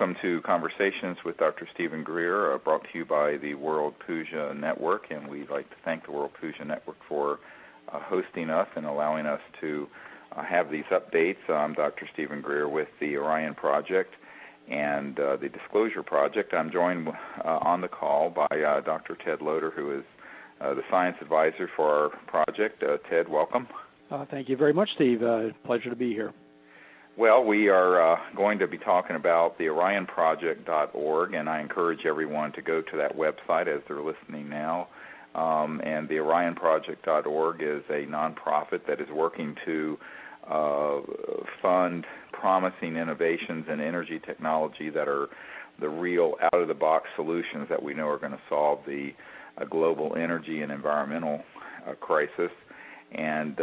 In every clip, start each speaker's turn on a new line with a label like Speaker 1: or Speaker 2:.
Speaker 1: welcome to Conversations with Dr. Stephen Greer, brought to you by the World Puja Network, and we'd like to thank the World Puja Network for hosting us and allowing us to have these updates. I'm Dr. Stephen Greer with the Orion Project and the Disclosure Project. I'm joined on the call by Dr. Ted Loder, who is the science advisor for our project. Ted, welcome.
Speaker 2: Thank you very much, Steve. Pleasure to be here.
Speaker 1: Well, we are going to be talking about the orionproject.org, and I encourage everyone to go to that website as they're listening now. And the orionproject.org is a nonprofit that is working to fund promising innovations in energy technology that are the real out-of-the-box solutions that we know are going to solve the global energy and environmental crisis. And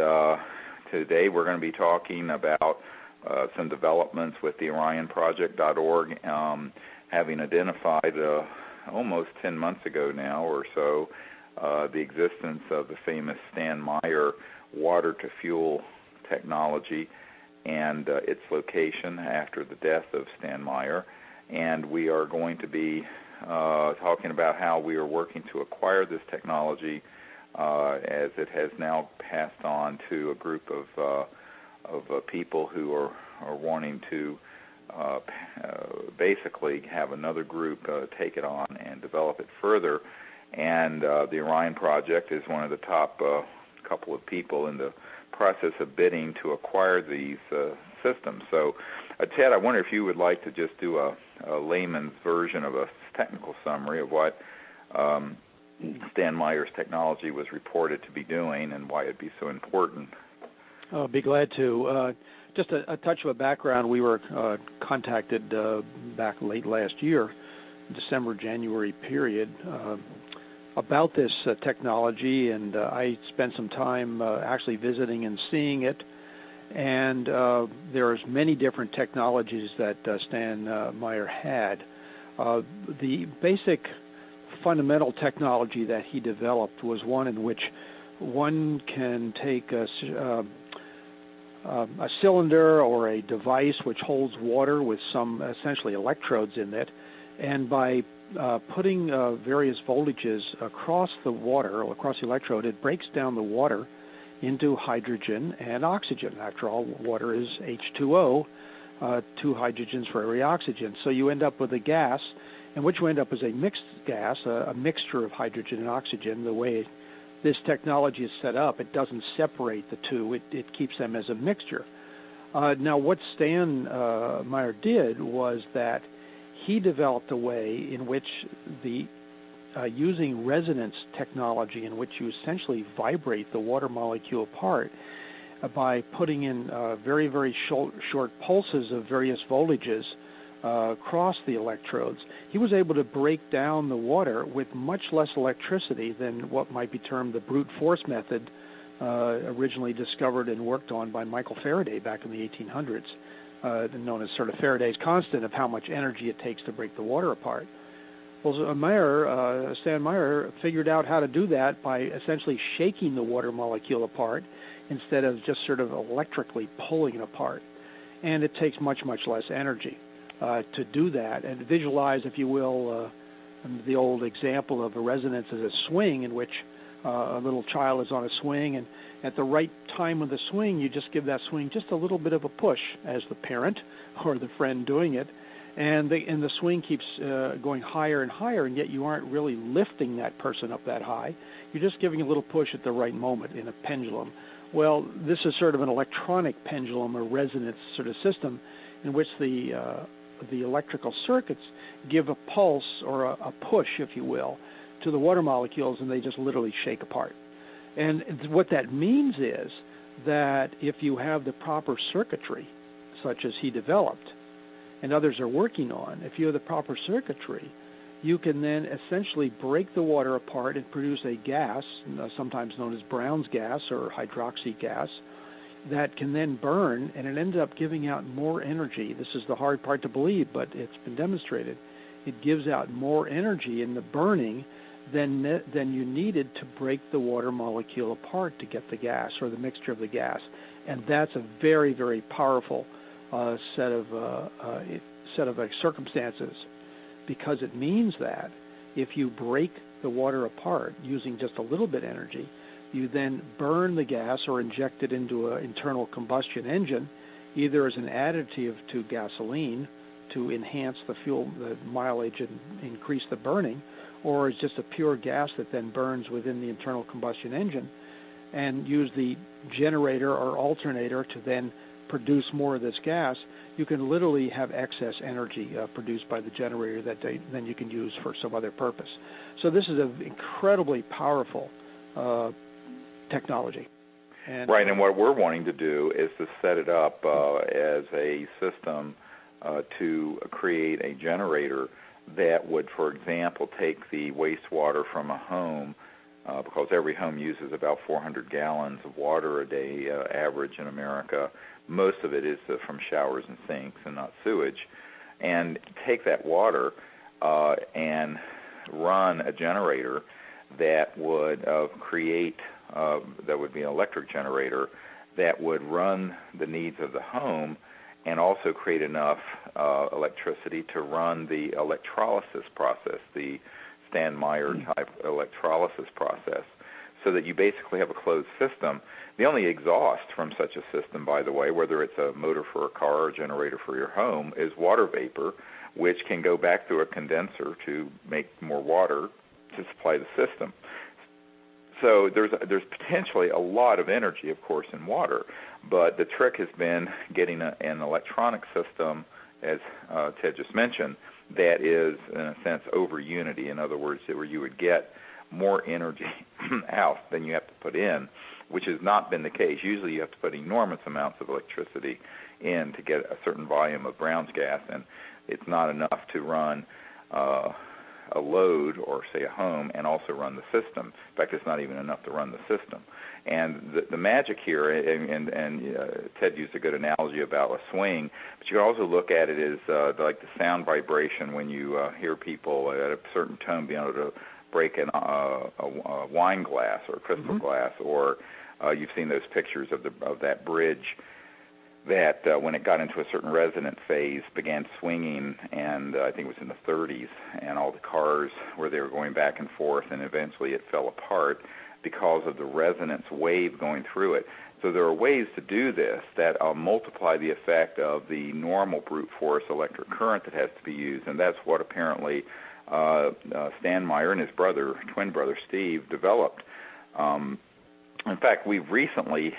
Speaker 1: today we're going to be talking about some developments with the orionproject.org, having identified almost 10 months ago now or so the existence of the famous Stan Meyer water-to-fuel technology and its location after the death of Stan Meyer. And we are going to be talking about how we are working to acquire this technology as it has now passed on to a group of people who are wanting to basically have another group take it on and develop it further. And the Orion Project is one of the top couple of people in the process of bidding to acquire these systems. So, Ted, I wonder if you would like to just do a layman's version of a technical summary of what Stan Meyer's technology was reported to be doing and why it'd be so important.
Speaker 2: I'll be glad to. Just a touch of a background. We were contacted back late last year, December, January period, about this technology, and I spent some time actually visiting and seeing it. And there's many different technologies that Stan Meyer had. The basic fundamental technology that he developed was one in which one can take a cylinder or a device which holds water with some essentially electrodes in it, and by putting various voltages across the water, or across the electrode, it breaks down the water into hydrogen and oxygen. After all, water is H2O, 2 hydrogens for every oxygen. So you end up with a gas, and what you end up is a mixed gas, a mixture of hydrogen and oxygen. The way this technology is set up, it doesn't separate the two. It keeps them as a mixture. Now, what Stan Meyer did was that he developed a way in which using resonance technology, in which you essentially vibrate the water molecule apart by putting in very, very short pulses of various voltages across the electrodes, he was able to break down the water with much less electricity than what might be termed the brute force method, originally discovered and worked on by Michael Faraday back in the 1800s, known as sort of Faraday's constant of how much energy it takes to break the water apart. Well, Stan Meyer figured out how to do that by essentially shaking the water molecule apart instead of just sort of electrically pulling it apart. And it takes much, much less energy to do that. And visualize, if you will, the old example of a resonance as a swing in which a little child is on a swing, and at the right time of the swing, you just give that swing just a little bit of a push as the parent or the friend doing it, and the swing keeps going higher and higher, and yet you aren't really lifting that person up that high. You're just giving a little push at the right moment in a pendulum. Well, this is sort of an electronic pendulum or resonance sort of system in which the electrical circuits give a pulse or a push, if you will, to the water molecules, and they just literally shake apart. And what that means is that if you have the proper circuitry, such as he developed, and others are working on, if you have the proper circuitry, you can then essentially break the water apart and produce a gas, sometimes known as Brown's gas or hydroxy gas, that can then burn, and it ends up giving out more energy. This is the hard part to believe, but it's been demonstrated. It gives out more energy in the burning than you needed to break the water molecule apart to get the gas or the mixture of the gas. And that's a very, very powerful set of set of circumstances, because it means that if you break the water apart using just a little bit of energy, you then burn the gas or inject it into an internal combustion engine, either as an additive to gasoline to enhance the fuel, the mileage, and increase the burning, or as just a pure gas that then burns within the internal combustion engine, and use the generator or alternator to then produce more of this gas. You can literally have excess energy produced by the generator that then you can use for some other purpose. So this is an incredibly powerful technology.
Speaker 1: Right, and what we're wanting to do is to set it up as a system to create a generator that would, for example, take the wastewater from a home, because every home uses about 400 gallons of water a day, average in America. Most of it is from showers and sinks and not sewage. And take that water and run a generator that would create, that would be an electric generator that would run the needs of the home and also create enough electricity to run the electrolysis process, the Stan Meyer type electrolysis process, so that you basically have a closed system. The only exhaust from such a system, by the way, whether it's a motor for a car or a generator for your home, is water vapor, which can go back through a condenser to make more water to supply the system. So there's potentially a lot of energy, of course, in water, but the trick has been getting an electronic system, as Ted just mentioned, that is, in a sense, over unity. In other words, where you would get more energy out than you have to put in, which has not been the case. Usually you have to put enormous amounts of electricity in to get a certain volume of Brown's gas, and it's not enough to run a load or, say, a home and also run the system. In fact, it's not even enough to run the system. And the magic here, and Ted used a good analogy about a swing, but you can also look at it as like the sound vibration when you hear people at a certain tone being able to break a wine glass or a crystal glass, or you've seen those pictures of that bridge that when it got into a certain resonant phase began swinging, and I think it was in the 30s, and all the cars where they were going back and forth, and eventually it fell apart because of the resonance wave going through it. So there are ways to do this that multiply the effect of the normal brute force electric current that has to be used, and that's what apparently Stan Meyer and his twin brother Steve, developed. In fact, we've recently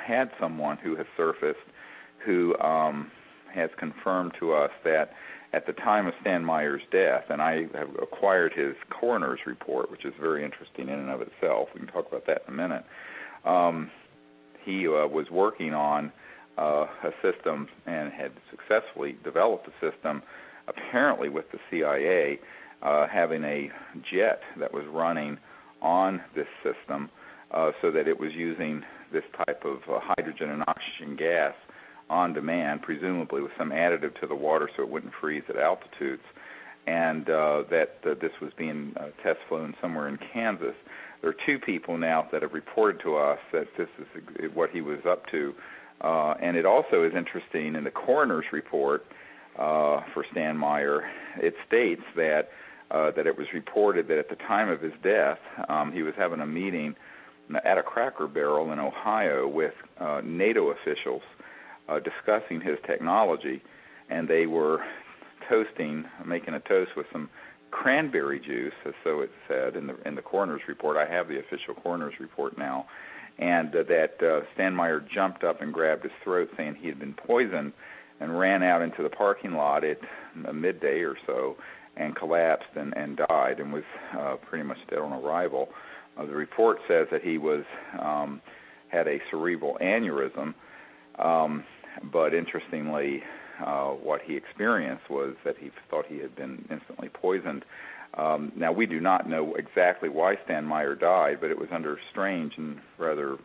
Speaker 1: had someone who has surfaced who has confirmed to us that at the time of Stan Meyer's death, and I have acquired his coroner's report, which is very interesting in and of itself. We can talk about that in a minute. He was working on a system and had successfully developed a system, apparently with the CIA, having a jet that was running on this system so that it was using this type of hydrogen and oxygen gas on demand, presumably with some additive to the water so it wouldn't freeze at altitudes, and this was being test flown somewhere in Kansas. There are two people now that have reported to us that this is what he was up to, and it also is interesting in the coroner's report for Stan Meyer. It states that it was reported that at the time of his death, he was having a meeting at a Cracker Barrel in Ohio with NATO officials discussing his technology, and they were making a toast with some cranberry juice, as so it said in the coroner's report. I have the official coroner's report now, and that Stan Meyer jumped up and grabbed his throat, saying he had been poisoned, and ran out into the parking lot at midday or so, and collapsed and died, and was pretty much dead on arrival. The report says that he had a cerebral aneurysm. But interestingly, what he experienced was that he thought he had been instantly poisoned. Now, we do not know exactly why Stan Meyer died, but it was under strange and rather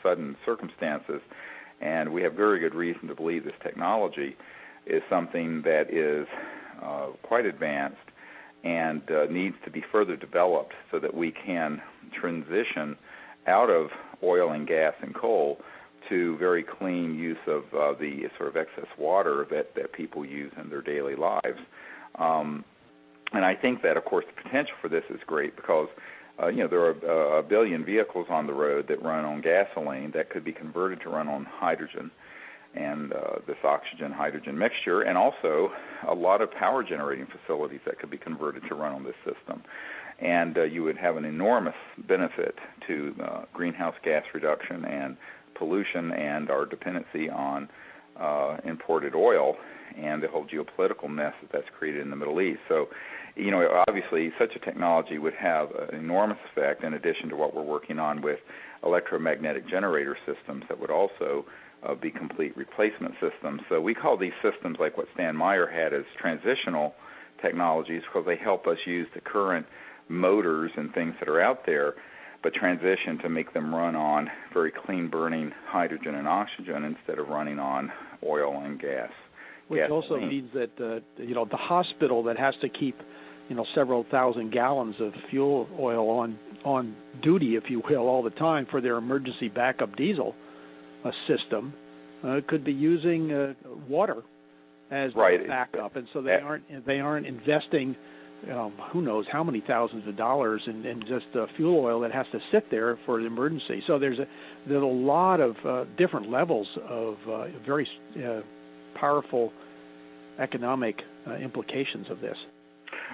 Speaker 1: sudden circumstances, and we have very good reason to believe this technology is something that is quite advanced and needs to be further developed so that we can transition out of oil and gas and coal to very clean use of the sort of excess water that people use in their daily lives. And I think that, of course, the potential for this is great because, there are a billion vehicles on the road that run on gasoline that could be converted to run on hydrogen and this oxygen-hydrogen mixture, and also a lot of power generating facilities that could be converted to run on this system. And you would have an enormous benefit to greenhouse gas reduction and pollution and our dependency on imported oil and the whole geopolitical mess that's created in the Middle East. So, obviously such a technology would have an enormous effect in addition to what we're working on with electromagnetic generator systems that would also be complete replacement systems. So we call these systems like what Stan Meyer had as transitional technologies because they help us use the current motors and things that are out there, but transition to make them run on very clean-burning hydrogen and oxygen instead of running on oil and gas.
Speaker 2: Which also means that the hospital that has to keep several thousand gallons of fuel oil on duty, if you will, all the time for their emergency backup diesel system could be using water as backup, and so they aren't investing who knows how many thousands of dollars in just fuel oil that has to sit there for an emergency. So there's a lot of different levels of very powerful economic implications of this.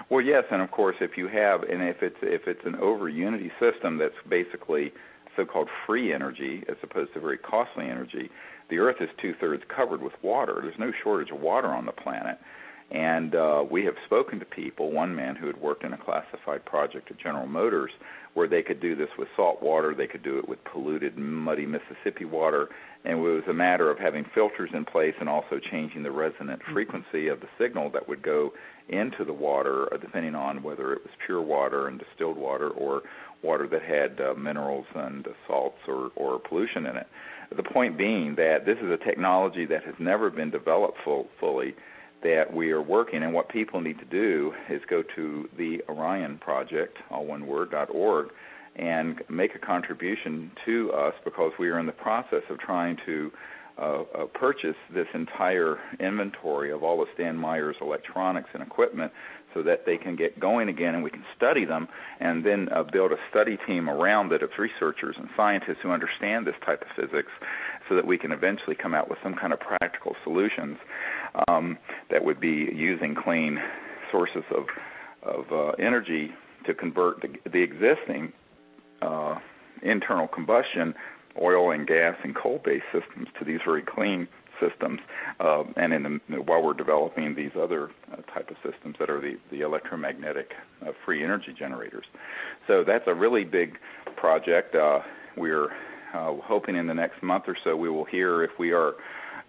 Speaker 1: Well, yes, and of course, if it's an over unity system that's basically so-called free energy as opposed to very costly energy, the Earth is 2/3 covered with water. There's no shortage of water on the planet. And we have spoken to people, one man who had worked in a classified project at General Motors, where they could do this with salt water, they could do it with polluted, muddy Mississippi water, and it was a matter of having filters in place and also changing the resonant frequency of the signal that would go into the water, depending on whether it was pure water and distilled water or water that had minerals and salts or pollution in it. The point being that this is a technology that has never been developed fully, that we are working, and what people need to do is go to the Orion Project, all one word, .org, and make a contribution to us because we are in the process of trying to purchase this entire inventory of all of Stan Meyer's electronics and equipment so that they can get going again and we can study them and then build a study team around it of researchers and scientists who understand this type of physics so that we can eventually come out with some kind of practical solutions that would be using clean sources of energy to convert the existing internal combustion oil and gas and coal-based systems to these very clean systems, and while we're developing these other type of systems that are the electromagnetic free energy generators. So that's a really big project. We're hoping in the next month or so we will hear if we are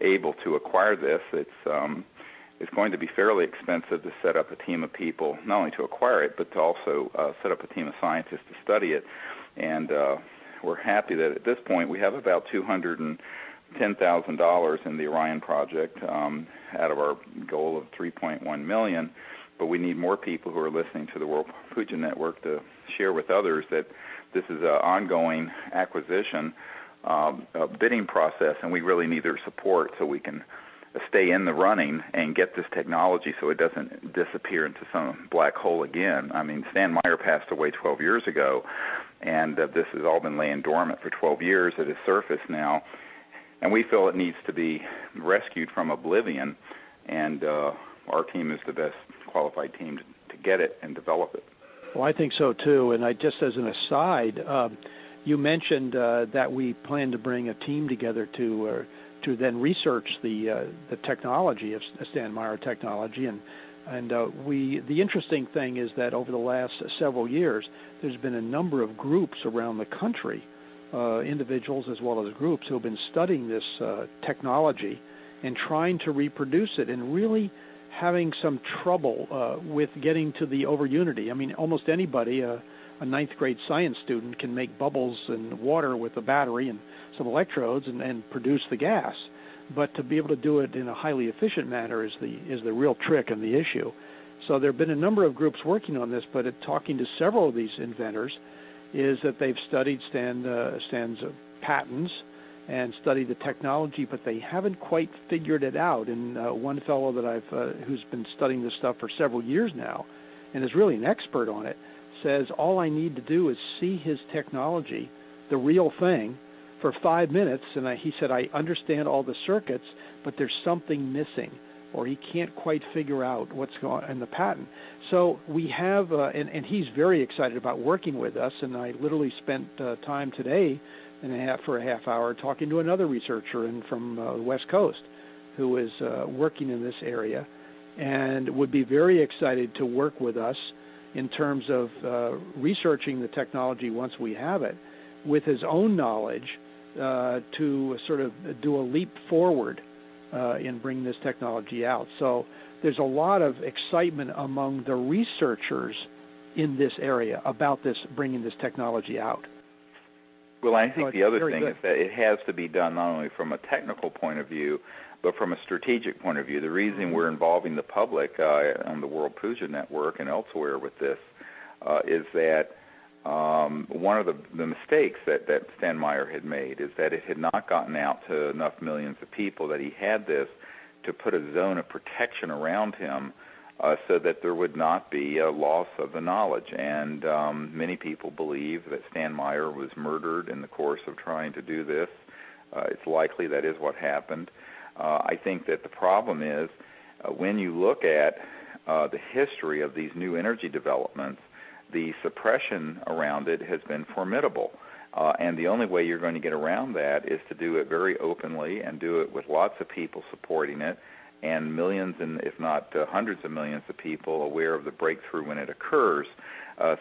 Speaker 1: able to acquire this. It's going to be fairly expensive to set up a team of people, not only to acquire it, but to also set up a team of scientists to study it. And we're happy that at this point we have about $210,000 in the Orion Project out of our goal of $3.1 million. But we need more people who are listening to the World Puja Network to share with others that this is an ongoing acquisition bidding process, and we really need their support so we can stay in the running and get this technology so it doesn't disappear into some black hole again. I mean, Stan Meyer passed away 12 years ago, and this has all been laying dormant for 12 years at its surface now, and we feel it needs to be rescued from oblivion, and our team is the best qualified team to get it and develop it.
Speaker 2: Well, I think so, too, and just as an aside, you mentioned that we plan to bring a team together to then research the technology of Stan Meyer technology, and the interesting thing is that over the last several years, there's been a number of groups around the country, individuals as well as groups, who have been studying this technology and trying to reproduce it, and really having some trouble with getting to the over unity. I mean, almost anybody, a ninth grade science student, can make bubbles in water with a battery and some electrodes and produce the gas. But to be able to do it in a highly efficient manner is the real trick and the issue. So there have been a number of groups working on this, but talking to several of these inventors is that they've studied Stan's patents and study the technology, but they haven't quite figured it out. And one fellow that who's been studying this stuff for several years now, and is really an expert on it, says all I need to do is see his technology, the real thing, for 5 minutes, and he said, I understand all the circuits, but there's something missing, or he can't quite figure out what's going on in the patent. So we have, and he's very excited about working with us, and I literally spent time today for a half hour talking to another researcher from the West Coast who is working in this area and would be very excited to work with us in terms of researching the technology once we have it, with his own knowledge to sort of do a leap forward in bringing this technology out. So there's a lot of excitement among the researchers in this area about this, bringing this technology out.
Speaker 1: Well, I think the other thing is that it has to be done not only from a technical point of view, but from a strategic point of view. The reason we're involving the public on the World Puja Network and elsewhere with this is that one of the mistakes that Stan Meyer had made is that it had not gotten out to enough millions of people that he had this to put a zone of protection around him so that there would not be a loss of the knowledge. And many people believe that Stan Meyer was murdered in the course of trying to do this. It's likely that is what happened. I think that the problem is when you look at the history of these new energy developments, the suppression around it has been formidable. And the only way you're going to get around that is to do it very openly and do it with lots of people supporting it and millions, and if not hundreds of millions of people aware of the breakthrough when it occurs,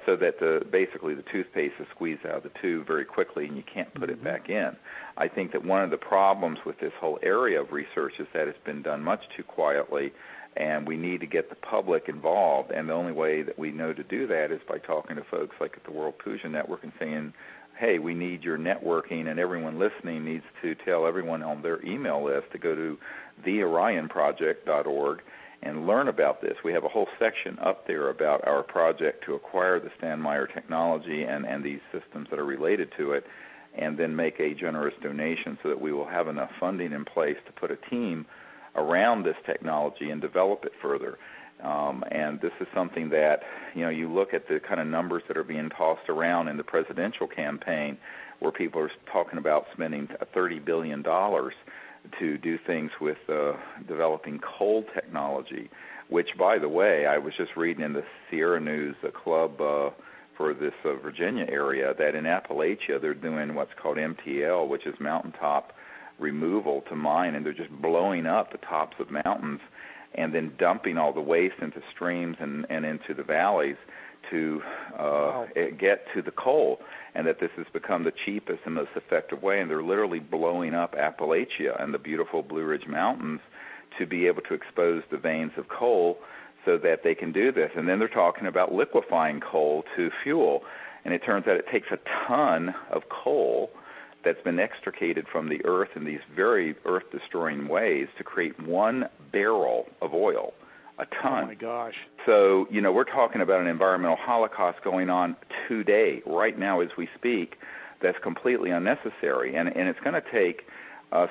Speaker 1: so that basically the toothpaste is squeezed out of the tube very quickly and you can't put it back in. I think that one of the problems with this whole area of research is that it's been done much too quietly, and we need to get the public involved, and the only way that we know to do that is by talking to folks like at the World Puja Network and saying, hey, we need your networking, and everyone listening needs to tell everyone on their email list to go to theorionproject.org and learn about this. We have a whole section up there about our project to acquire the Stan Meyer technology and these systems that are related to it, and then make a generous donation so that we will have enough funding in place to put a team around this technology and develop it further. And this is something that, you look at the kind of numbers that are being tossed around in the presidential campaign where people are talking about spending $30 billion to do things with developing coal technology, which, by the way, I was just reading in the Sierra News, a club for this Virginia area, that in Appalachia they're doing what's called MTL, which is mountaintop removal to mine, and they're just blowing up the tops of mountains and then dumping all the waste into streams and into the valleys to get to the coal, and that this has become the cheapest and most effective way, and they're literally blowing up Appalachia and the beautiful Blue Ridge Mountains to be able to expose the veins of coal so that they can do this. And then they're talking about liquefying coal to fuel, and it turns out it takes a ton of coal that's been extricated from the earth in these very earth-destroying ways to create 1 barrel of oil, a ton.
Speaker 2: Oh, my gosh.
Speaker 1: So, we're talking about an environmental holocaust going on today, right now as we speak, that's completely unnecessary. And it's going to take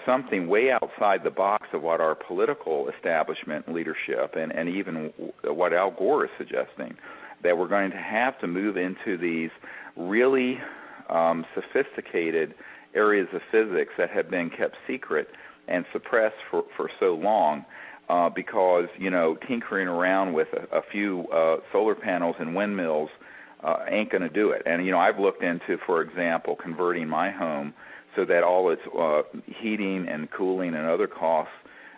Speaker 1: something way outside the box of what our political establishment leadership and even what Al Gore is suggesting, that we're going to have to move into these really sophisticated areas of physics that have been kept secret and suppressed for so long because, tinkering around with a few solar panels and windmills ain't going to do it. And, I've looked into, for example, converting my home so that all its heating and cooling and other costs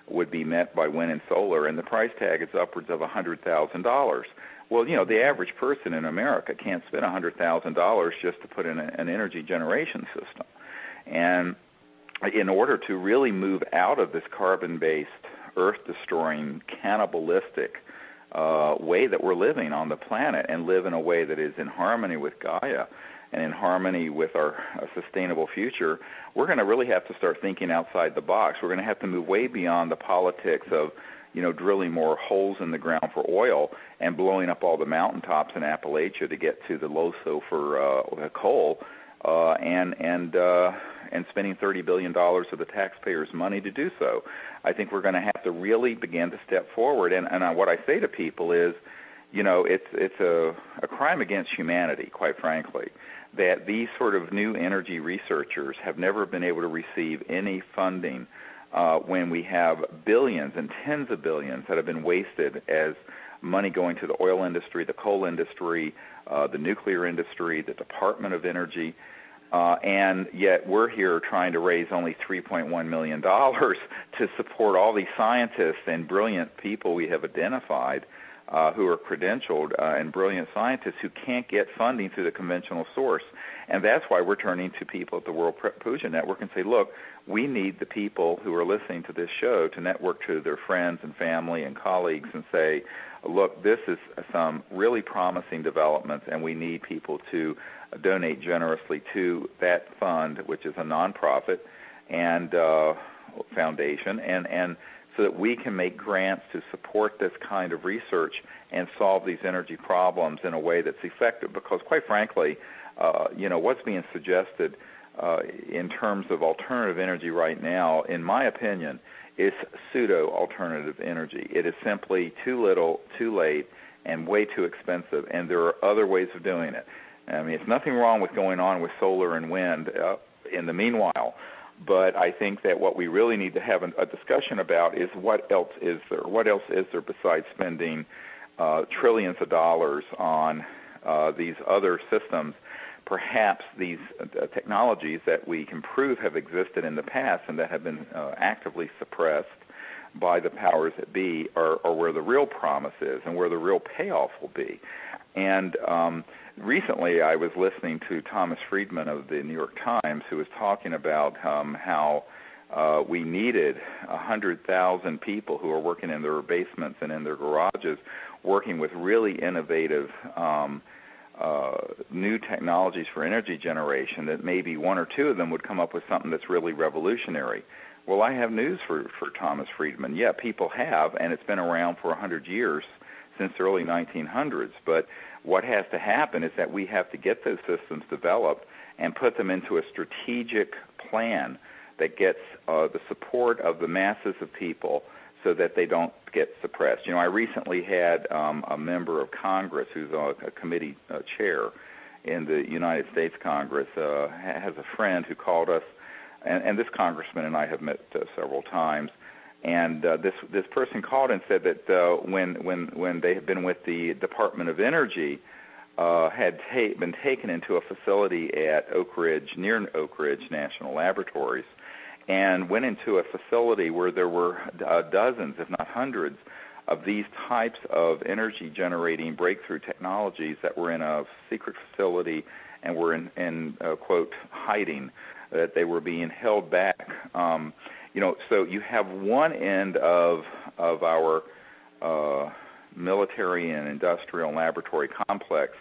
Speaker 1: would be met by wind and solar, and the price tag is upwards of $100,000. Well, the average person in America can't spend $100,000 just to put in an energy generation system. And in order to really move out of this carbon-based, earth-destroying, cannibalistic way that we're living on the planet and live in a way that is in harmony with Gaia and in harmony with our sustainable future, we're going to really have to start thinking outside the box. We're going to have to move way beyond the politics of drilling more holes in the ground for oil and blowing up all the mountaintops in Appalachia to get to the low sulfur coal, and and spending $30 billion of the taxpayers' money to do so. I think we're going to have to really begin to step forward. And what I say to people is, it's a crime against humanity, quite frankly, that these sort of new energy researchers have never been able to receive any funding when we have billions and tens of billions that have been wasted as money going to the oil industry, the coal industry, the nuclear industry, the Department of Energy, and yet we're here trying to raise only $3.1 million to support all these scientists and brilliant people we have identified who are credentialed and brilliant scientists who can't get funding through the conventional source. And that's why we're turning to people at the World Fusion Network and say, look, we need the people who are listening to this show to network to their friends and family and colleagues and say, look, this is some really promising developments, and we need people to donate generously to that fund, which is a nonprofit and foundation, and so that we can make grants to support this kind of research and solve these energy problems in a way that's effective. Because, quite frankly, what's being suggested in terms of alternative energy right now, in my opinion, is pseudo-alternative energy. It is simply too little, too late, and way too expensive, and there are other ways of doing it. I mean, it's nothing wrong with going on with solar and wind in the meanwhile, but I think that what we really need to have a discussion about is what else is there? What else is there besides spending trillions of dollars on these other systems? Perhaps these technologies that we can prove have existed in the past and that have been actively suppressed by the powers that be are where the real promise is and where the real payoff will be. And recently I was listening to Thomas Friedman of the New York Times, who was talking about how we needed 100,000 people who are working in their basements and in their garages working with really innovative new technologies for energy generation, that maybe one or two of them would come up with something that's really revolutionary. Well, I have news for Thomas Friedman. Yeah, people have, and it's been around for 100 years, since the early 1900s. But what has to happen is that we have to get those systems developed and put them into a strategic plan that gets the support of the masses of people so that they don't get suppressed. I recently had a member of Congress who's a committee chair in the United States Congress, has a friend who called us, and this congressman and I have met several times, and this person called and said that when they had been with the Department of Energy, had been taken into a facility at near Oak Ridge National Laboratories, and went into a facility where there were dozens, if not hundreds, of these types of energy-generating breakthrough technologies that were in a secret facility and were in quote, hiding, that they were being held back. So you have one end of our military and industrial and laboratory complex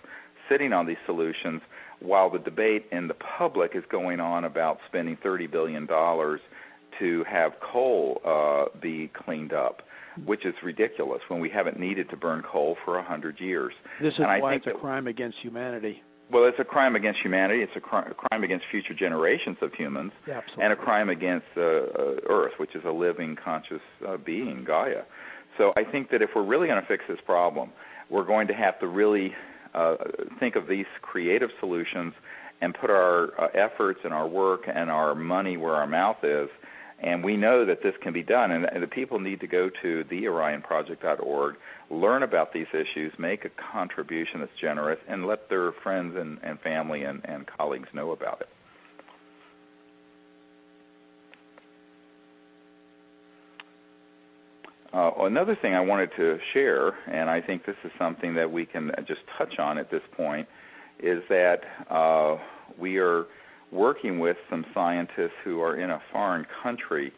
Speaker 1: sitting on these solutions, while the debate in the public is going on about spending $30 billion to have coal be cleaned up, which is ridiculous when we haven't needed to burn coal for 100 years.
Speaker 2: This is why it's a crime against humanity.
Speaker 1: Well, it's a crime against humanity. It's a crime against future generations of humans, and a crime against Earth, which is a living, conscious being, Gaia. So I think that if we're really going to fix this problem, we're going to have to really think of these creative solutions and put our efforts and our work and our money where our mouth is. And we know that this can be done, and the people need to go to theorionproject.org, learn about these issues, make a contribution that's generous, and let their friends and family and colleagues know about it. Another thing I wanted to share, and I think this is something that we can just touch on at this point, is that we are working with some scientists who are in a foreign country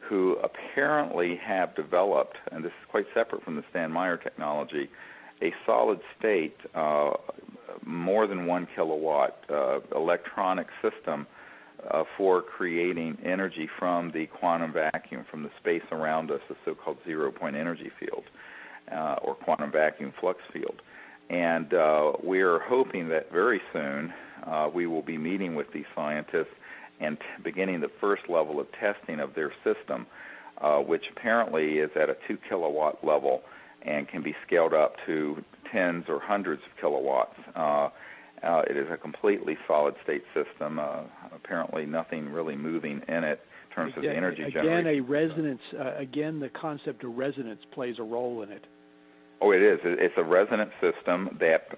Speaker 1: who apparently have developed, and this is quite separate from the Stan Meyer technology, a solid-state, more than 1 kilowatt electronic system for creating energy from the quantum vacuum, from the space around us, the so-called zero-point energy field, or quantum vacuum flux field. And we are hoping that very soon we will be meeting with these scientists and beginning the first level of testing of their system, which apparently is at a 2 kilowatt level and can be scaled up to tens or hundreds of kilowatts. It is a completely solid-state system. Apparently nothing really moving in it in terms of the energy generation.
Speaker 2: Again, the concept of resonance plays a role in it.
Speaker 1: Oh, it is. It's a resonant system that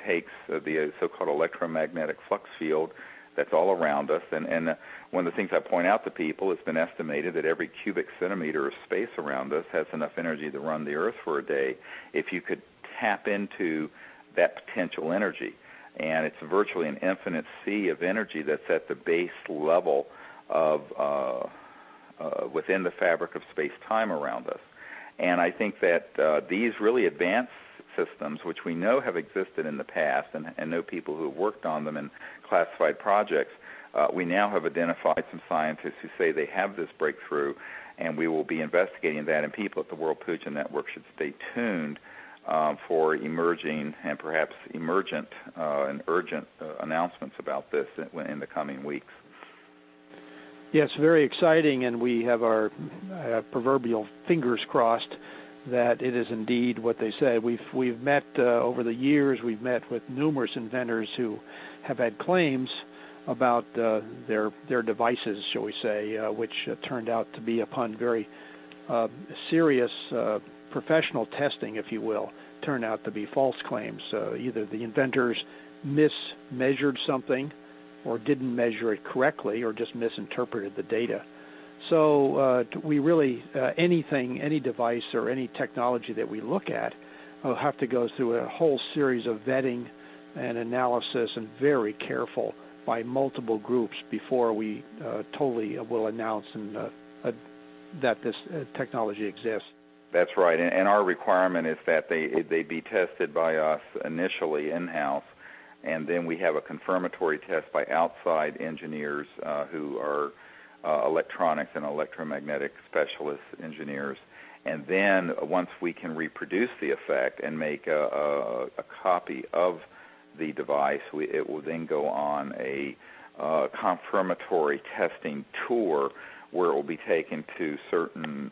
Speaker 1: takes the so-called electromagnetic flux field that's all around us. And one of the things I point out to people, it's been estimated that every cubic centimeter of space around us has enough energy to run the Earth for a day if you could tap into that potential energy. And it's virtually an infinite sea of energy that's at the base level of within the fabric of space-time around us. And I think that these really advanced systems, which we know have existed in the past and know people who have worked on them in classified projects, we now have identified some scientists who say they have this breakthrough, and we will be investigating that, and people at the World Puja Network should stay tuned for emerging and perhaps emergent and urgent announcements about this in the coming weeks.
Speaker 2: Yes, very exciting, and we have our proverbial fingers crossed that it is indeed what they said. We've met over the years. We've met with numerous inventors who have had claims about their devices, shall we say, which turned out to be upon very serious professional testing, if you will, turned out to be false claims. Either the inventors mismeasured something, or didn't measure it correctly, or just misinterpreted the data. So we really, any device or any technology that we look at will have to go through a whole series of vetting and analysis, and very careful by multiple groups before we totally will announce that this technology exists.
Speaker 1: That's right, and our requirement is that they be tested by us initially in-house, and then we have a confirmatory test by outside engineers who are electronics and electromagnetic specialist engineers. And then once we can reproduce the effect and make a copy of the device, it will then go on a confirmatory testing tour where it will be taken to certain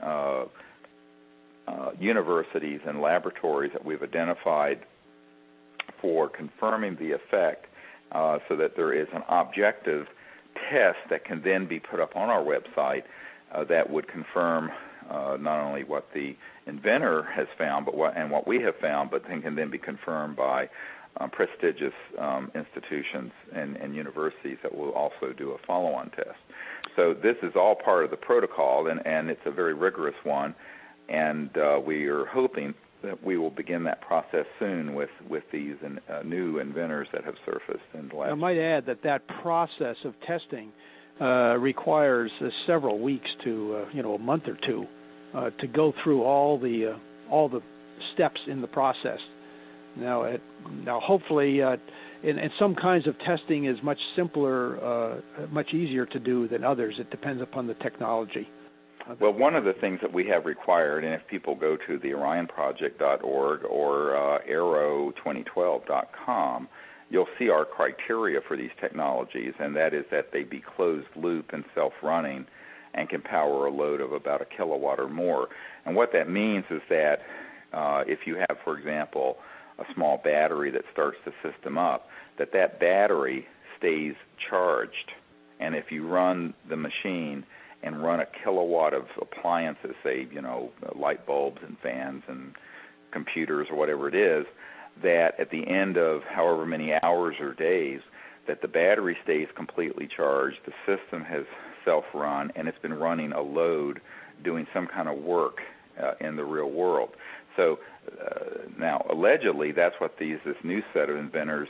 Speaker 1: universities and laboratories that we've identified for confirming the effect, so that there is an objective test that can then be put up on our website that would confirm not only what the inventor has found, but what we have found, but can then be confirmed by prestigious institutions and universities that will also do a follow-on test. So this is all part of the protocol, and it's a very rigorous one, and we are hoping that we will begin that process soon with these new inventors that have surfaced in the last.
Speaker 2: I might add that process of testing requires several weeks to a month or two to go through all the steps in the process. Now hopefully, and some kinds of testing is much simpler, much easier to do than others. It depends upon the technology.
Speaker 1: Well, one of the things that we have required, and if people go to the orionproject.org or arrow2012.com, you'll see our criteria for these technologies, and that is that they be closed-loop and self-running and can power a load of about a kilowatt or more. And what that means is that if you have, for example, a small battery that starts the system up, that battery stays charged. And if you run the machine and run a kilowatt of appliances, say, light bulbs and fans and computers or whatever it is, that at the end of however many hours or days, that the battery stays completely charged, the system has self-run, and it's been running a load doing some kind of work in the real world. So now, allegedly, that's what this new set of inventors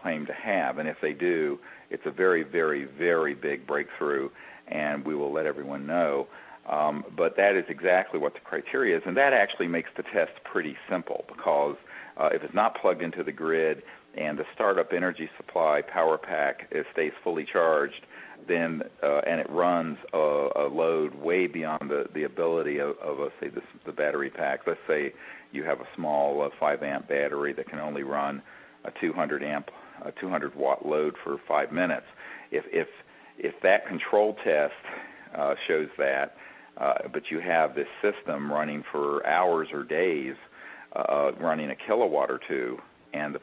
Speaker 1: claim to have, and if they do, it's a very, very, very big breakthrough, and we will let everyone know. But that is exactly what the criteria is, and that actually makes the test pretty simple, because if it's not plugged into the grid and the startup energy supply power pack stays fully charged, then and it runs a load way beyond the ability of say, the battery pack. Let's say you have a small 5-amp battery that can only run a 200-watt load for 5 minutes. If if that control test shows that, but you have this system running for hours or days, running a kilowatt or two, and the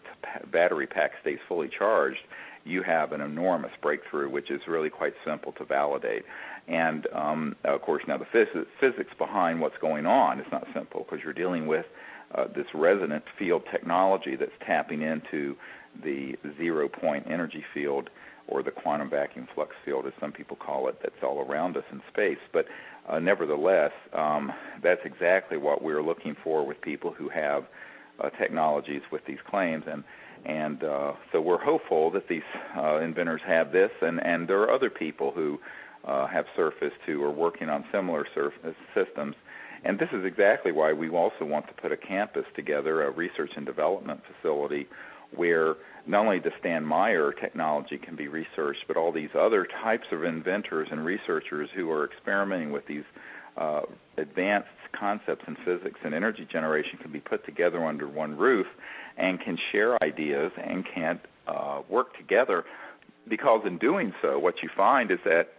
Speaker 1: battery pack stays fully charged, you have an enormous breakthrough, which is really quite simple to validate. And, of course, now the physics behind what's going on is not simple, because you're dealing with this resonant field technology that's tapping into the zero-point energy field, or the quantum vacuum flux field, as some people call it, that's all around us in space. But nevertheless, that's exactly what we're looking for with people who have technologies with these claims. And so we're hopeful that these inventors have this, and there are other people who have surfaced who are working on similar systems. And this is exactly why we also want to put a campus together, a research and development facility, where not only the Stan Meyer technology can be researched, but all these other types of inventors and researchers who are experimenting with these advanced concepts in physics and energy generation can be put together under one roof and can share ideas and can work together, because in doing so, what you find is that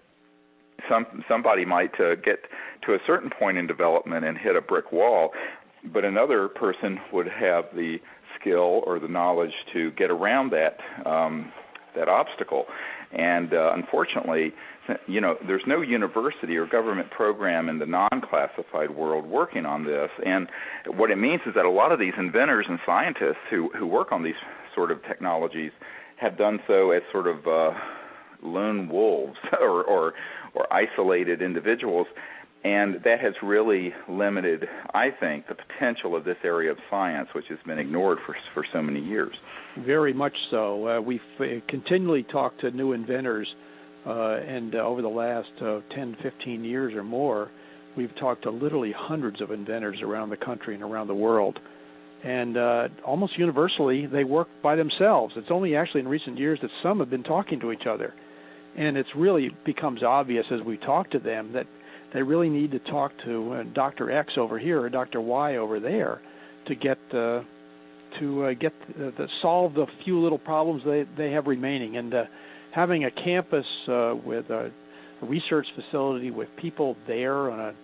Speaker 1: somebody might get to a certain point in development and hit a brick wall, but another person would have the skill or the knowledge to get around that obstacle. And unfortunately, there's no university or government program in the non-classified world working on this. And what it means is that a lot of these inventors and scientists who work on these sort of technologies have done so as sort of lone wolves or isolated individuals. And that has really limited, I think, the potential of this area of science, which has been ignored for so many years.
Speaker 2: Very much so. We've continually talked to new inventors, and over the last 10, 15 years or more, we've talked to literally hundreds of inventors around the country and around the world. And almost universally, they work by themselves. It's only actually in recent years that some have been talking to each other. And it's really becomes obvious as we talk to them that they really need to talk to Dr. X over here or Dr. Y over there to solve the few little problems they have remaining. And having a campus with a research facility with people there on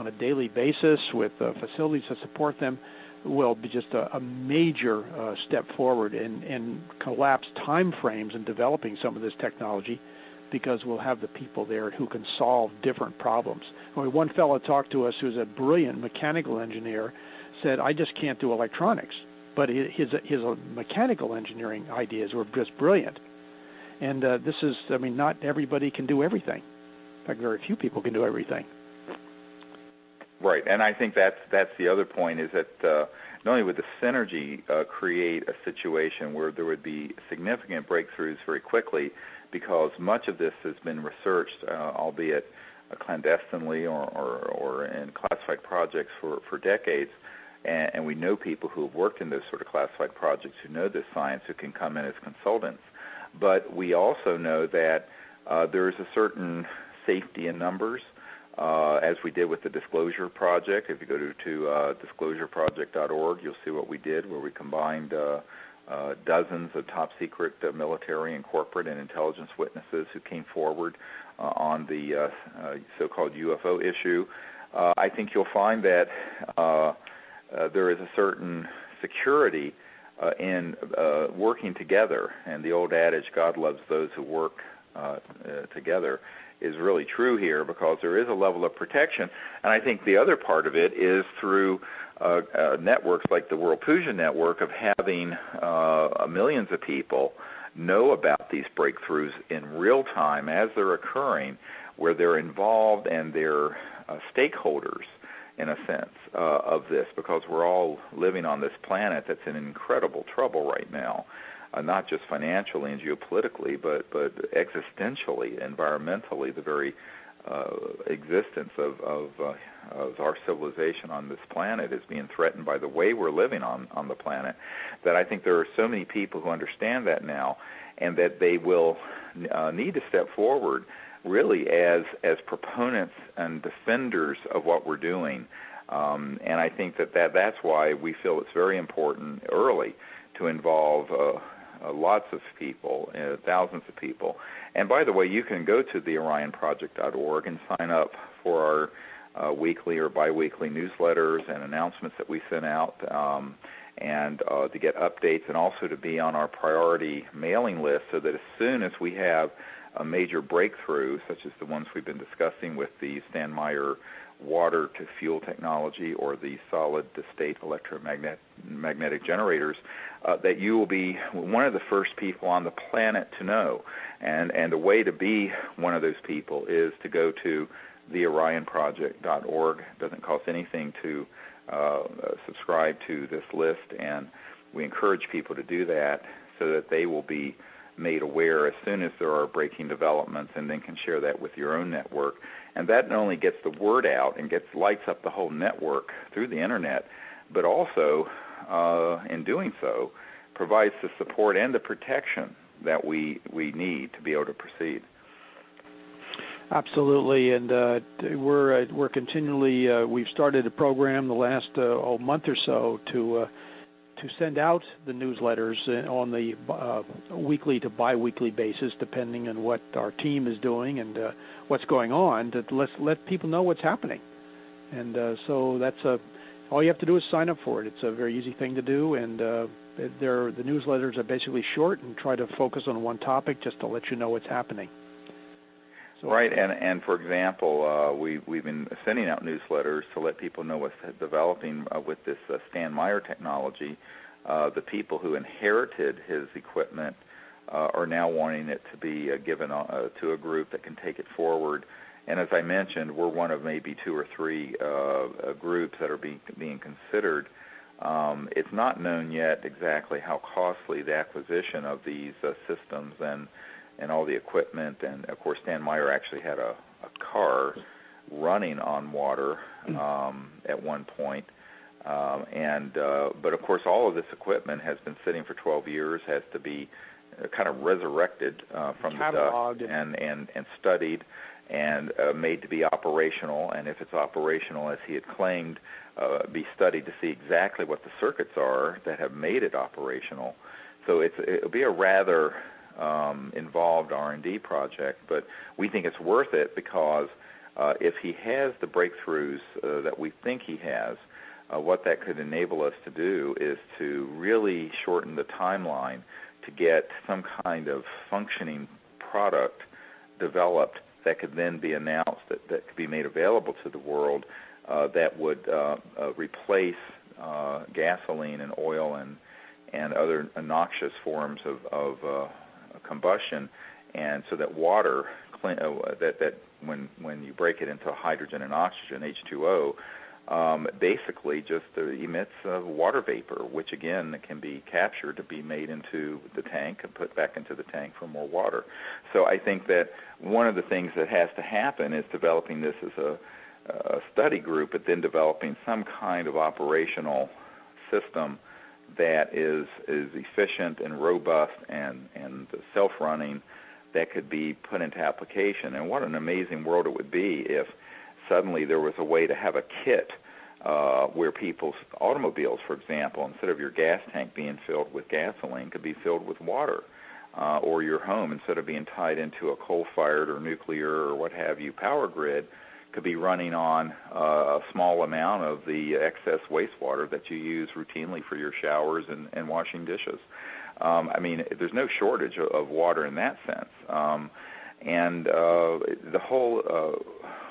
Speaker 2: a daily basis with facilities to support them will be just a major step forward and collapse time frames in developing some of this technology, because we'll have the people there who can solve different problems. One fellow talked to us who's a brilliant mechanical engineer, said, I just can't do electronics. But his mechanical engineering ideas were just brilliant. And not everybody can do everything. In fact, very few people can do everything.
Speaker 1: Right, and I think that's the other point, is that not only would the synergy create a situation where there would be significant breakthroughs very quickly, because much of this has been researched, albeit clandestinely or in classified projects for decades, and we know people who have worked in those sort of classified projects who know this science, who can come in as consultants. But we also know that there is a certain safety in numbers, as we did with the Disclosure Project. If you go to disclosureproject.org, you'll see what we did, where we combined dozens of top-secret military and corporate and intelligence witnesses who came forward on the so-called UFO issue. I think you'll find that there is a certain security in working together, and the old adage, God loves those who work together, is really true here, because there is a level of protection. And I think the other part of it is through networks like the World Puja Network, of having millions of people know about these breakthroughs in real time as they're occurring, where they're involved and they're stakeholders, in a sense, of this, because we're all living on this planet that's in incredible trouble right now, not just financially and geopolitically, but existentially, environmentally. The very existence of our civilization on this planet is being threatened by the way we're living on the planet, that I think there are so many people who understand that now, and that they will need to step forward really as proponents and defenders of what we're doing. And I think that's why we feel it's very important early to involve lots of people, thousands of people. And by the way, you can go to the orionproject.org and sign up for our weekly or biweekly newsletters and announcements that we send out, and to get updates, and also to be on our priority mailing list, so that as soon as we have a major breakthrough, such as the ones we've been discussing with the Meyer water-to-fuel technology or the solid-to-state electromagnetic generators, that you will be one of the first people on the planet to know. And the way to be one of those people is to go to theorionproject.org. It doesn't cost anything to subscribe to this list, and we encourage people to do that so that they will be made aware as soon as there are breaking developments, and then can share that with your own network. And that not only gets the word out and lights up the whole network through the internet, but also, in doing so, provides the support and the protection that we need to be able to proceed.
Speaker 2: Absolutely, and we're continually. We've started a program the last month or so to send out the newsletters on the weekly to biweekly basis, depending on what our team is doing and what's going on. To let people know what's happening, and so that's all you have to do is sign up for it. It's a very easy thing to do, and the newsletters are basically short and try to focus on one topic just to let you know what's happening.
Speaker 1: Right, and for example, we've been sending out newsletters to let people know what's developing with this Meyer technology. The people who inherited his equipment are now wanting it to be given to a group that can take it forward. And as I mentioned, we're one of maybe 2 or 3 groups that are being considered. It's not known yet exactly how costly the acquisition of these systems and all the equipment, and of course Meyer actually had a car running on water at one point, but of course all of this equipment has been sitting for 12 years, has to be kind of resurrected from the dust and studied and made to be operational, and if it's operational as he had claimed, be studied to see exactly what the circuits are that have made it operational. So it'll be a rather involved R&D project, but we think it's worth it because if he has the breakthroughs that we think he has, what that could enable us to do is to really shorten the timeline to get some kind of functioning product developed that could then be announced, that could be made available to the world, that would replace gasoline and oil and other noxious forms of combustion, and so that water, that when you break it into hydrogen and oxygen, H2O, basically just emits water vapor, which again can be captured to be made into the tank and put back into the tank for more water. So I think that one of the things that has to happen is developing this as a study group, but then developing some kind of operational system that is efficient and robust and self-running, that could be put into application. And what an amazing world it would be if suddenly there was a way to have a kit where people's automobiles, for example, instead of your gas tank being filled with gasoline, could be filled with water, or your home, instead of being tied into a coal-fired or nuclear or what have you power grid, could be running on a small amount of the excess wastewater that you use routinely for your showers and washing dishes. I mean, there's no shortage of water in that sense. And the whole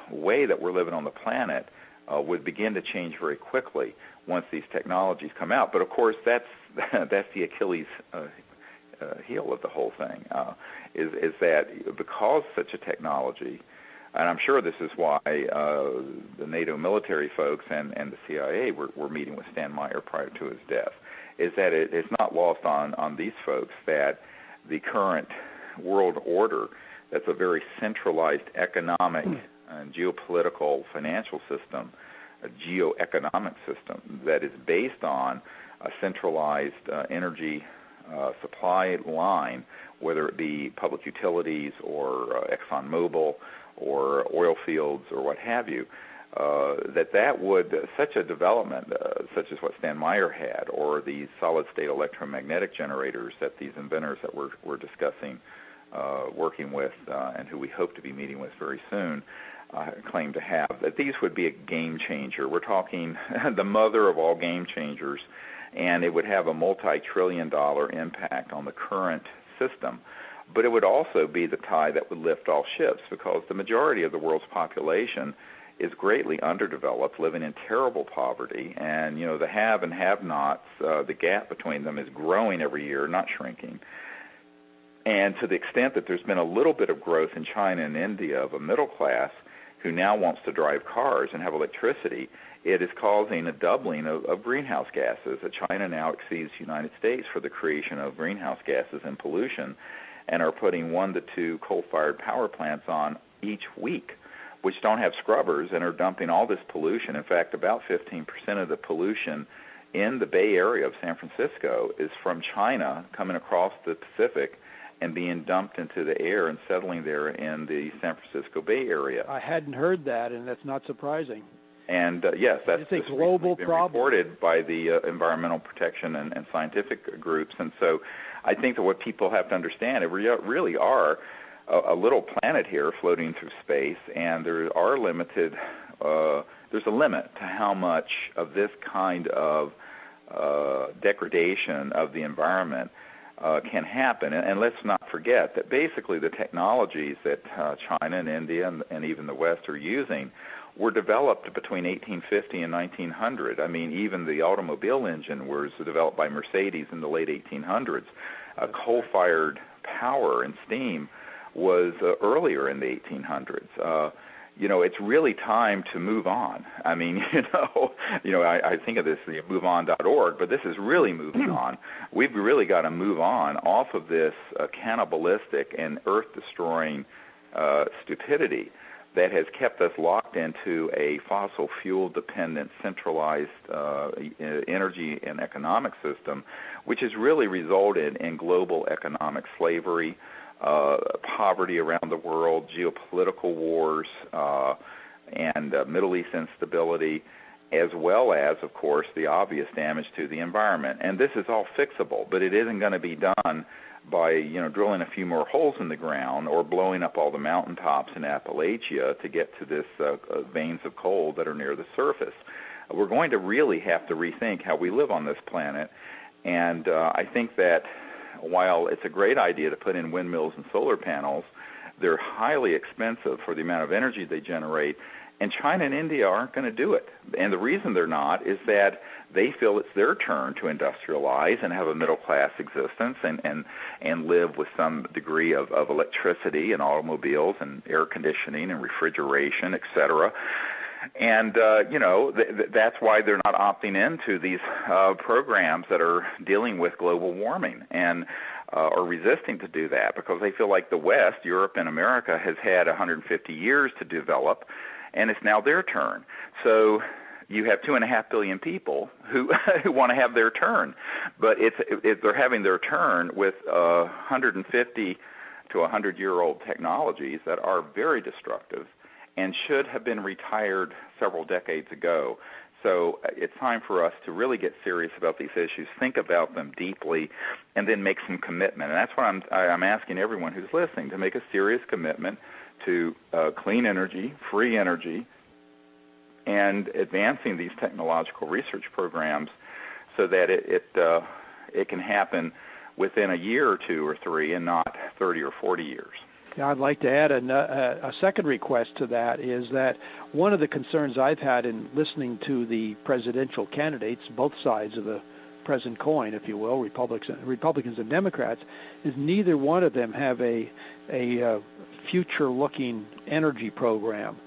Speaker 1: way that we're living on the planet would begin to change very quickly once these technologies come out. But of course, that's the Achilles heel of the whole thing, is that because such a technology, and I'm sure this is why the NATO military folks and the CIA were meeting with Meyer prior to his death, is that it's not lost on these folks that the current world order, that's a very centralized economic and geopolitical financial system, a geoeconomic system that is based on a centralized energy supply line, whether it be public utilities or ExxonMobil or oil fields or what have you. that would, such a development, such as what Stan Meyer had, or the solid-state electromagnetic generators that these inventors that we're discussing, working with, and who we hope to be meeting with very soon, claim to have, that these would be a game changer. We're talking the mother of all game changers, and it would have a multi-trillion-dollar impact on the current system. But it would also be the tide that would lift all ships, because the majority of the world's population is greatly underdeveloped, living in terrible poverty, and the have and have-nots, the gap between them is growing every year, not shrinking. And to the extent that there's been a little bit of growth in China and India of a middle class who now wants to drive cars and have electricity, it is causing a doubling of greenhouse gases. China now exceeds the United States for the creation of greenhouse gases and pollution, and are putting 1 to 2 coal-fired power plants on each week, which don't have scrubbers, and are dumping all this pollution. In fact, about 15% of the pollution in the Bay Area of San Francisco is from China coming across the Pacific and being dumped into the air and settling there in the San Francisco Bay Area.
Speaker 2: I hadn't heard that, and that's not surprising.
Speaker 1: And yes, that's
Speaker 2: a global problem
Speaker 1: reported by the environmental protection and scientific groups. And so I think that what people have to understand, it really are a little planet here floating through space, and there are there's a limit to how much of this kind of degradation of the environment can happen. And let's not forget that basically the technologies that China and India and even the West are using were developed between 1850 and 1900. I mean, even the automobile engine was developed by Mercedes in the late 1800s. Coal-fired power and steam was earlier in the 1800s. It's really time to move on. I mean, I think of this, the moveon.org, but this is really moving on. We've really got to move on off of this cannibalistic and earth-destroying stupidity that has kept us locked into a fossil fuel-dependent, centralized energy and economic system, which has really resulted in global economic slavery, poverty around the world, geopolitical wars, and Middle East instability, as well as, of course, the obvious damage to the environment. And this is all fixable, but it isn't going to be done by drilling a few more holes in the ground or blowing up all the mountaintops in Appalachia to get to this veins of coal that are near the surface. We're going to really have to rethink how we live on this planet, and I think that while it's a great idea to put in windmills and solar panels, they're highly expensive for the amount of energy they generate, and China and India aren't going to do it. And the reason they're not is that they feel it's their turn to industrialize and have a middle-class existence and live with some degree of electricity and automobiles and air conditioning and refrigeration, et cetera. And, that's why they're not opting into these programs that are dealing with global warming and are resisting to do that, because they feel like the West, Europe and America, has had 150 years to develop, and it's now their turn. So you have 2.5 billion people who want to have their turn, but they're having their turn with 150 to 100-year-old technologies that are very destructive and should have been retired several decades ago. So it's time for us to really get serious about these issues, think about them deeply, and then make some commitment. And that's what I'm asking everyone who's listening, to make a serious commitment to clean energy, free energy, and advancing these technological research programs so that it can happen within a year or 2 or 3 and not 30 or 40 years.
Speaker 2: Yeah, I'd like to add a second request to that, is that one of the concerns I've had in listening to the presidential candidates, both sides of the present coin, if you will, Republicans and Democrats, is neither one of them have a future-looking energy program.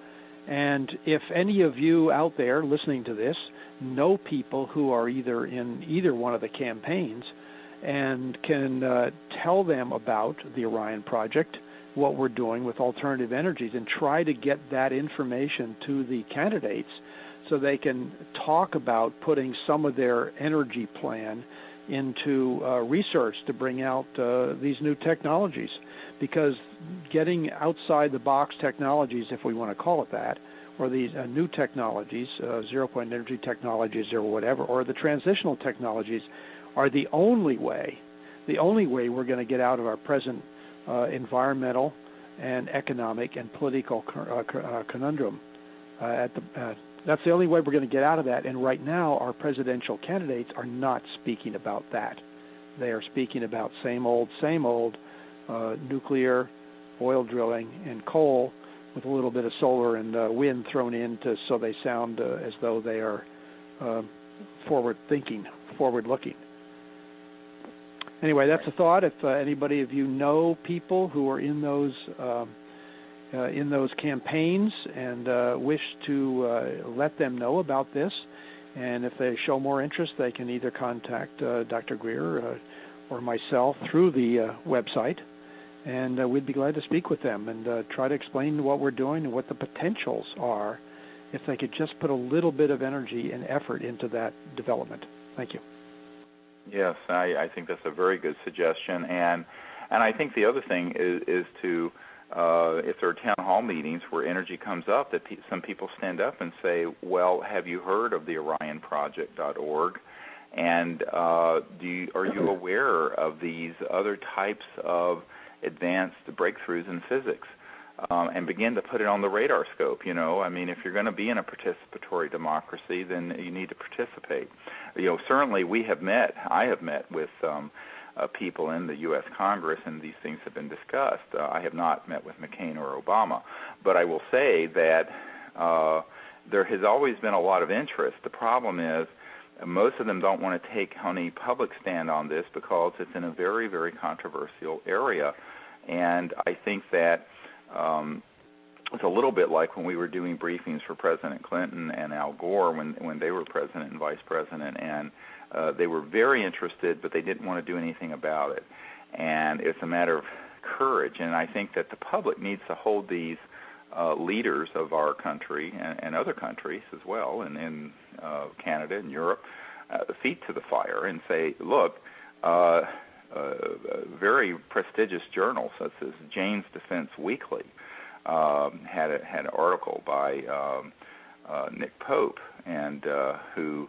Speaker 2: And if any of you out there listening to this know people who are either in either one of the campaigns and can tell them about the Orion Project, what we're doing with alternative energies, and try to get that information to the candidates so they can talk about putting some of their energy plan into research to bring out these new technologies. Because getting outside the box technologies, if we want to call it that, or these new technologies, zero-point energy technologies or whatever, or the transitional technologies are the only way we're going to get out of our present environmental and economic and political conundrum. That's the only way we're going to get out of that. And right now, our presidential candidates are not speaking about that. They are speaking about same old, nuclear, oil drilling, and coal, with a little bit of solar and wind thrown in so they sound as though they are forward-looking. Anyway, that's a thought. If anybody of you know people who are in those campaigns and wish to let them know about this, and if they show more interest, they can either contact Dr. Greer or myself through the website, and we'd be glad to speak with them and try to explain what we're doing and what the potentials are if they could just put a little bit of energy and effort into that development. Thank you.
Speaker 1: Yes, I think that's a very good suggestion, and I think the other thing is to if there are town hall meetings where energy comes up, that some people stand up and say, well, have you heard of the OrionProject.org? And are you aware of these other types of advanced breakthroughs in physics? And begin to put it on the radar scope. I mean, if you're going to be in a participatory democracy, then you need to participate. Certainly I have met with people in the U.S. Congress, and these things have been discussed. I have not met with McCain or Obama, but I will say that there has always been a lot of interest. The problem is most of them don't want to take any public stand on this because it's in a very, very controversial area, and I think that it's a little bit like when we were doing briefings for President Clinton and Al Gore when they were president and vice president, and they were very interested, but they didn't want to do anything about it. And it's a matter of courage, and I think that the public needs to hold these leaders of our country and other countries as well, and in Canada and Europe, feet to the fire and say, look, very prestigious journals such as Jane's Defense Weekly had an article by Nick Pope, and who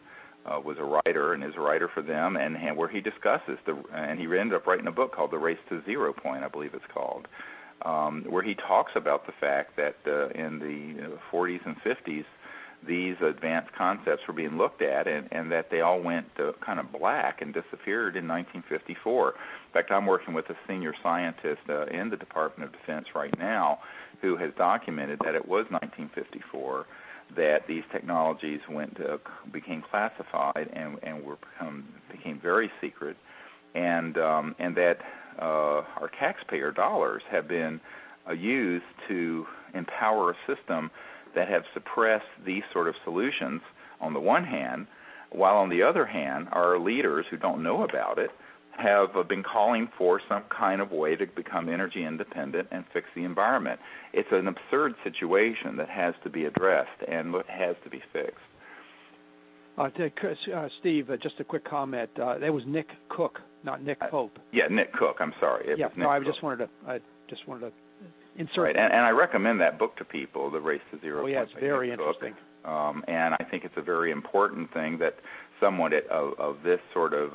Speaker 1: was a writer and is a writer for them, and where he discusses and he ended up writing a book called The Race to Zero Point, I believe it's called, where he talks about the fact that in the 40s and 50s these advanced concepts were being looked at, and that they all went kind of black and disappeared in 1954. In fact, I'm working with a senior scientist in the Department of Defense right now who has documented that it was 1954 that these technologies became classified and became very secret, and that our taxpayer dollars have been used to empower a system that have suppressed these sort of solutions on the one hand, while on the other hand, our leaders who don't know about it have been calling for some kind of way to become energy independent and fix the environment. It's an absurd situation that has to be addressed and has to be fixed.
Speaker 2: Steve, just a quick comment. That was Nick Cook, not Nick Pope.
Speaker 1: Yeah, Nick Cook. I'm sorry.
Speaker 2: I just wanted to insert.
Speaker 1: Right, and I recommend that book to people, The Race to Zero Point.
Speaker 2: Oh, yeah, it's very interesting.
Speaker 1: And I think it's a very important thing that someone of this sort of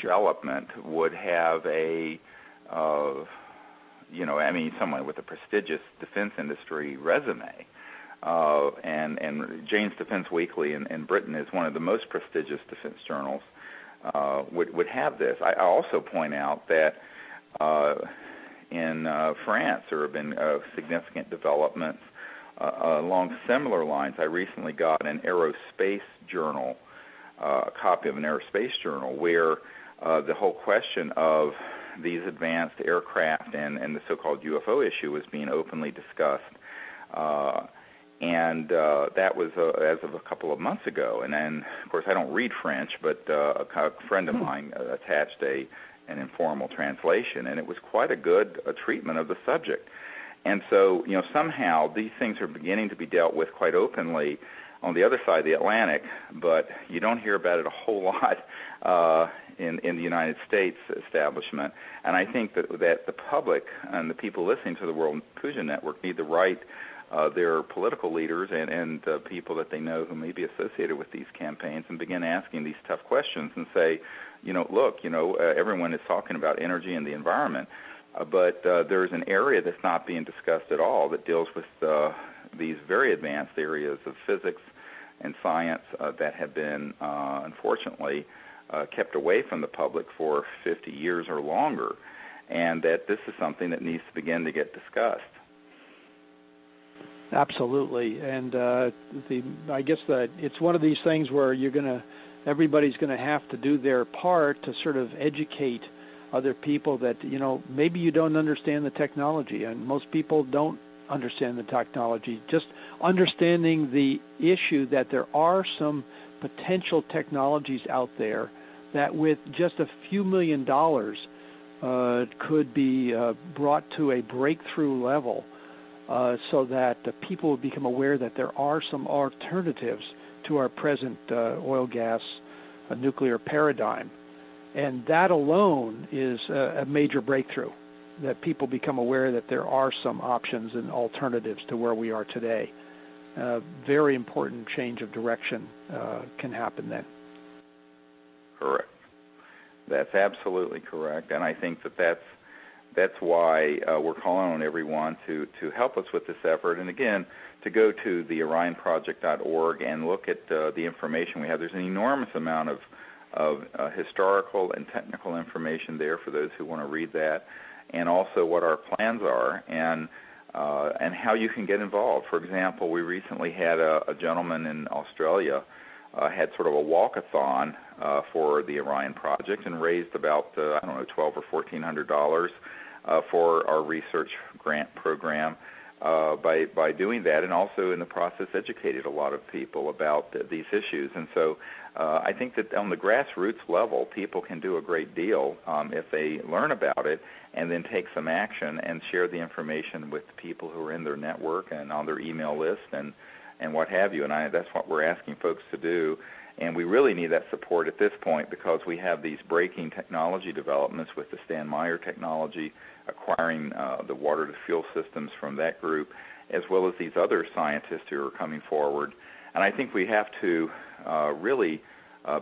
Speaker 1: development would have someone with a prestigious defense industry resume. And Jane's Defense Weekly in Britain is one of the most prestigious defense journals. Would have this. I also point out that in France there have been significant developments along similar lines. I recently got an aerospace journal, a copy of an aerospace journal, where the whole question of these advanced aircraft and the so-called UFO issue was being openly discussed. And that was as of a couple of months ago. And then, of course, I don't read French, but a friend of mine attached an informal translation, and it was quite a good treatment of the subject. And so, somehow these things are beginning to be dealt with quite openly on the other side of the Atlantic, but you don't hear about it a whole lot in the United States establishment. And I think that the public and the people listening to the World Fusion Network need to write their political leaders and people that they know who may be associated with these campaigns and begin asking these tough questions and say, look, everyone is talking about energy and the environment, but there's an area that's not being discussed at all that deals with these very advanced areas of physics and science that have been, unfortunately, kept away from the public for 50 years or longer, and that this is something that needs to begin to get discussed.
Speaker 2: Absolutely, and I guess that it's one of these things where everybody's going to have to do their part to sort of educate other people that maybe you don't understand the technology, and most people don't understand the technology. Just understanding the issue that there are some potential technologies out there that with just a few $1 million could be brought to a breakthrough level so that people will become aware that there are some alternatives to our present oil, gas, nuclear paradigm. And that alone is a major breakthrough, that people become aware that there are some options and alternatives to where we are today. Very important change of direction can happen then.
Speaker 1: Correct. That's absolutely correct, and I think that's why we're calling on everyone to help us with this effort. And again, to go to the orionproject.org and look at the information we have. There's an enormous amount of historical and technical information there for those who want to read that, and also what our plans are and how you can get involved. For example, we recently had a gentleman in Australia had sort of a walkathon for the Orion Project and raised about $1,200 or $1,400 for our research grant program by doing that, and also in the process educated a lot of people about these issues. And so I think that on the grassroots level, people can do a great deal if they learn about it and then take some action and share the information with people who are in their network and on their email list and what have you. And that's what we're asking folks to do. And we really need that support at this point because we have these breaking technology developments with the Meyer technology, acquiring the water-to-fuel systems from that group, as well as these other scientists who are coming forward. And I think we have to really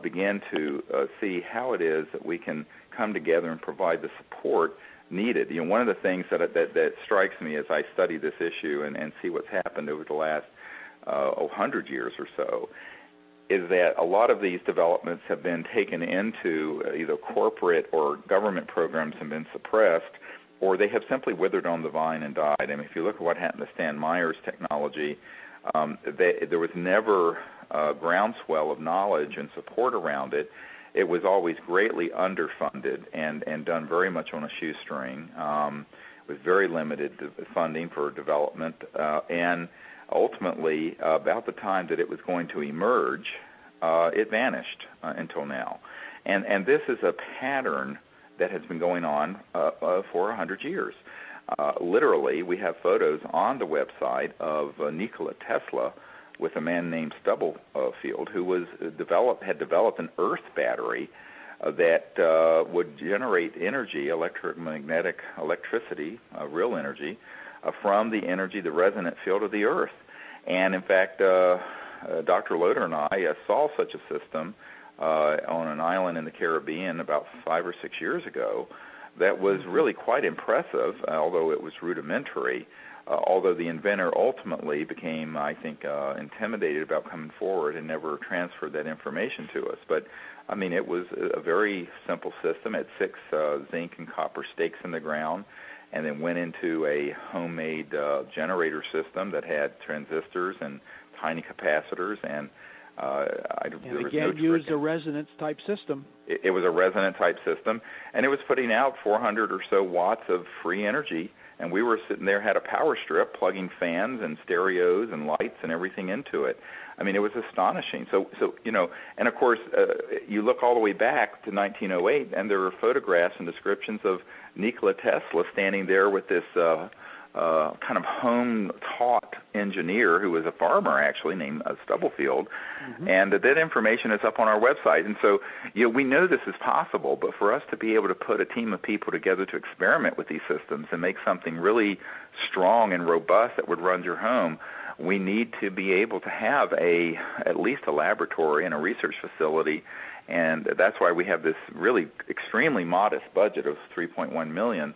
Speaker 1: begin to see how it is that we can come together and provide the support needed. One of the things that strikes me as I study this issue and see what's happened over the last 100 years or so is that a lot of these developments have been taken into either corporate or government programs and been suppressed, or they have simply withered on the vine and died. I mean, if you look at what happened to Meyer's technology, there was never a groundswell of knowledge and support around it. It was always greatly underfunded and done very much on a shoestring, with very limited funding for development, and ultimately, about the time that it was going to emerge, it vanished until now. And this is a pattern that has been going on for 100 years. Literally, we have photos on the website of Nikola Tesla with a man named Stubblefield who had developed an earth battery that would generate energy, electromagnetic electricity, real energy, from the resonant field of the Earth. And in fact, Dr. Loder and I saw such a system on an island in the Caribbean about 5 or 6 years ago that was really quite impressive, although it was rudimentary, although the inventor ultimately became, I think, intimidated about coming forward and never transferred that information to us. But, I mean, it was a very simple system. It had 6 zinc and copper stakes in the ground, and then went into a homemade generator system that had transistors and tiny capacitors, and
Speaker 2: used a resonance type system.
Speaker 1: It was a resonant type system, and it was putting out 400 or so watts of free energy, and we were sitting there, had a power strip, plugging fans and stereos and lights and everything into it. I mean, it was astonishing. So and of course, you look all the way back to 1908, and there are photographs and descriptions of Nikola Tesla standing there with this kind of home-taught engineer who was a farmer, actually, named Stubblefield, and that information is up on our website. And so, we know this is possible, but for us to be able to put a team of people together to experiment with these systems and make something really strong and robust that would run your home, we need to be able to have at least a laboratory and a research facility, and that's why we have this really extremely modest budget of $3.1 million,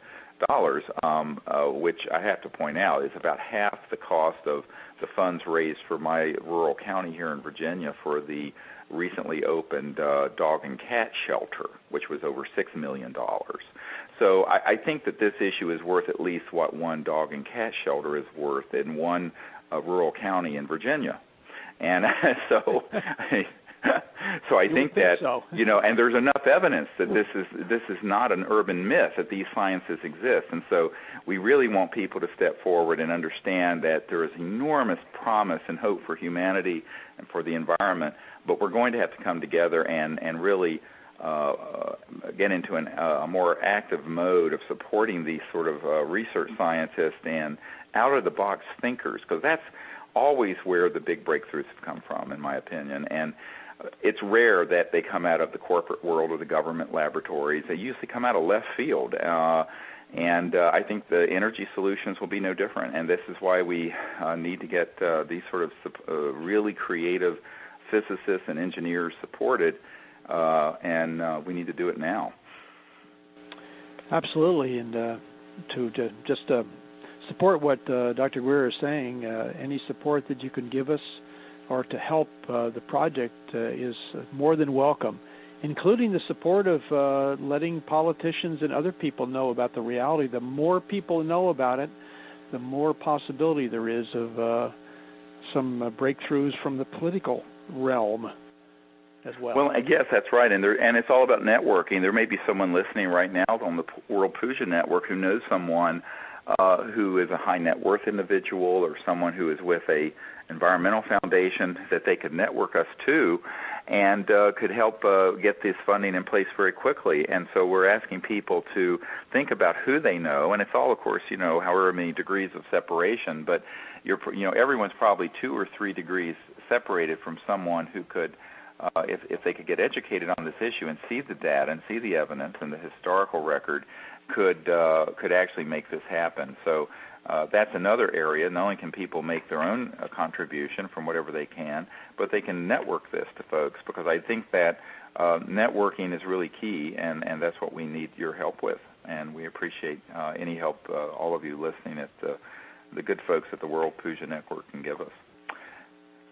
Speaker 1: which I have to point out is about half the cost of the funds raised for my rural county here in Virginia for the recently opened dog and cat shelter, which was over $6 million. So I think that this issue is worth at least what one dog and cat shelter is worth in one rural county in Virginia. And so I think that, and there's enough evidence that this is not an urban myth, that these sciences exist. And so we really want people to step forward and understand that there is enormous promise and hope for humanity and for the environment, but we're going to have to come together and really get into a more active mode of supporting these sort of research scientists and out-of-the-box thinkers, because that's always where the big breakthroughs have come from, in my opinion. And it's rare that they come out of the corporate world or the government laboratories. They usually come out of left field. And I think the energy solutions will be no different. And this is why we need to get these sort of really creative physicists and engineers supported, and we need to do it now.
Speaker 2: Absolutely. And to just support what Dr. Greer is saying, any support that you can give us or to help the project is more than welcome, including the support of letting politicians and other people know about the reality. The more people know about it, the more possibility there is of some breakthroughs from the political realm as well.
Speaker 1: Well, yes, that's right, and it's all about networking. There may be someone listening right now on the World Puja Network who knows someone who is a high net worth individual or someone who is with a environmental foundation that they could network us to and could help get this funding in place very quickly. And so we're asking people to think about who they know, and it's all, of course, however many degrees of separation, but everyone's probably 2 or 3 degrees separated from someone who could, if they could get educated on this issue and see the data and see the evidence and the historical record, could actually make this happen. So that's another area. Not only can people make their own contribution from whatever they can, but they can network this to folks, because I think that networking is really key, and that's what we need your help with. And we appreciate any help all of you listening at the good folks at the World Puja Network can give us.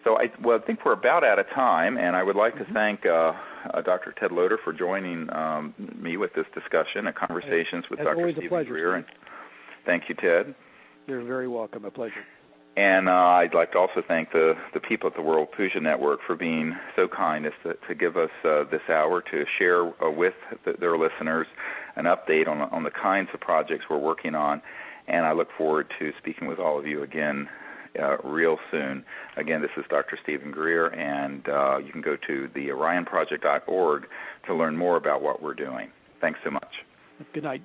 Speaker 1: So I think we're about out of time, and I would like to thank Dr. Ted Loder for joining me with this discussion and conversations with Dr. Stephen Greer. And thank you, Ted.
Speaker 2: You're very welcome. A pleasure.
Speaker 1: And I'd like to also thank the people at the World Puja Network for being so kind as to give us this hour to share with their listeners an update on the kinds of projects we're working on. And I look forward to speaking with all of you again real soon. Again, this is Dr. Stephen Greer, and you can go to the orionproject.org to learn more about what we're doing. Thanks so much.
Speaker 2: Good night.